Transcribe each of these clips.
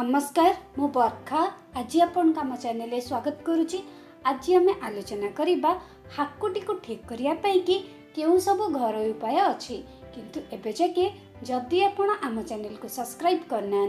नमस्कार मु बरखा आज आपण काम चैनल स्वागत करुच्ची। आज आम आलोचना करवा हाकुटी को ठीक करने कि केउं सब घरोई उपाय अच्छी किंतु एबे जाके जदि आपण आम चैनल को सब्सक्राइब करना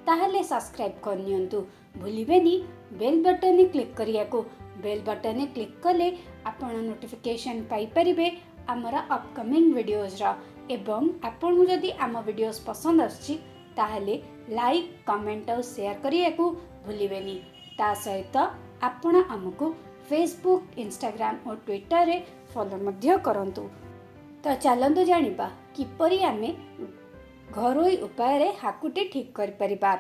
ताहले सब्सक्राइब करनियंतु भूलिबेनी बेल बटन क्लिक करिया को। बेल बटन क्लिक कले आपण नोटिफिकेशन पाई परिबे आमर अपकमिंग वीडियोज रा एवं आपण जदि आम वीडियोस पसंद आछि ताहले लाइक कमेंट और शेयर करिया को भूलिबेनी। ता सहित आपण आमको फेसबुक इंस्टाग्राम और ट्विटर रे फॉलो मध्य करंतु। तो चलंतु जानिबा किपरि आमे घरोई उपाय रे हाकुटी ठीक करि परिबा।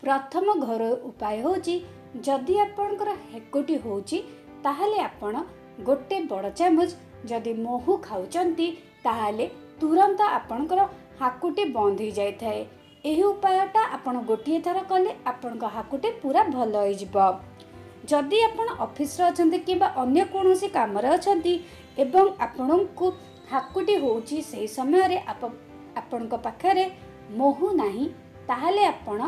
प्रथम घरोई उपाय होची जदि आपनकर हाकुटी होची ताहले आपण गोटे बड़ चामच जदि महू खाउचंती ताहले तुरंत आपनकर हाकुटी बंद हो जाय थाए। एही उपायटा आपण गोटे थर कले आपण हाकुटी पूरा भल हो जिवो। जदि आपण ऑफिस रे अछंती किबा अन्य कोनोसी काम रे अछंती एवं आपणको हाकुटी होची सेही समय रे आपणको पाखरे महू नाही ताहले आपण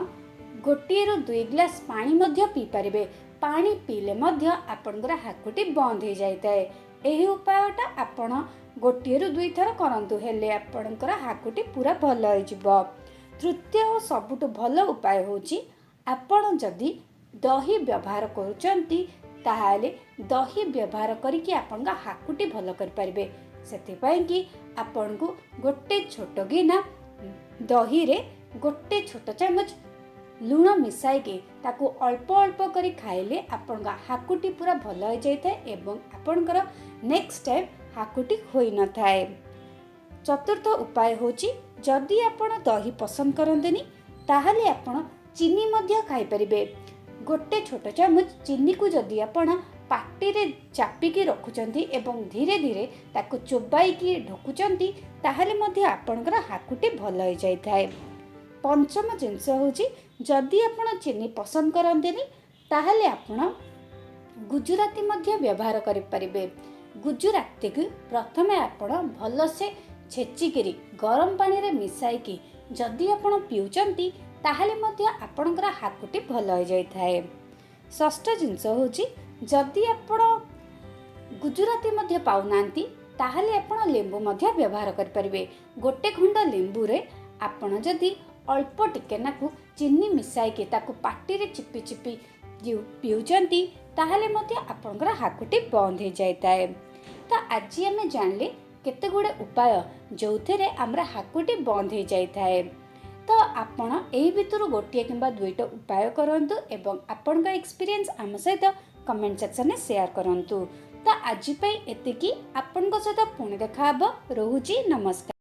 गोटे रु 2 ग्लास पानी मध्य पी परिबे। पानी पीले मध्य आपणकर हाकुटी बंद हो जाय थाए। एही उपायटा आपण गोटे रु 2 थर करंतु हेले आपणकर हाकुटी पूरा भल हो जिवो। तृतीय और सबुठ भल उपाय होची आपण जदि दही व्यवहार करूचंती ताहाले दही व्यवहार करिकि आपण हाकुटी भल कर परिबे। सेति पई कि आपण को गोटे छोट गिना दही रे गोटे छोट चामच लूण मिसाई के ताकू अल्प अल्प करी खाइले आपण हाकुटी पूरा भल हो जाइए एवं आपणकर नेक्स्ट टाइम हाकुटी होई न थाए। चतुर्थ उपाय होची जदि आपण दही पसंद करंतनी ताहले आपण चीनी मध्य खाई परिबे। गोटे छोट चामच चीनी को जदि आपण पाटी रे चापिकी रखुचंती एवं धीरे धीरे ताकू चोबाई की ढोकुचंती ताहले मध्य आपणकर हाकुटी भल हो जाय थाए। पंचम जिंस होची जदि आपण चीनी पसंद करंतनी ताहले आपण गुजराती मध्य व्यवहार करि परिबे। गुजराती को प्रथमे आपण भल से छेचिकी गरम पानी रे मिसाई की जदि आपण पिउचंती ताहले मध्य आपणकर हाकुटी भल हो जाय थाए। षष्ठ जिंस होची जदि आपण गुजराती मध्य पाउनांती ताहले आपण लेंबू मध्य व्यवहार कर परिबे। गोटे खंड लेंबू रे आपण जदि अल्प टिके नाकू चीनी मिसाई के ताकू पाटी रे चिपी चिपी पिउचंती ताहले मध्य आपणकर हाकुटी बंद हो जाय थाए। तो आज आमे जानले केते गुडे उपाय जो थे आमरा हाकुटी बंद हो जाय थाए। तो आपण एही भितरु गोटे किंबा दुईटा उपाय करंतु एवं आपन एक्सपीरियंस आम सहित कमेंट सेक्शन में शेयर करंतु। तो आज पई एतिकी आपन को सहित पुणी देखा हबो। रहुची नमस्कार।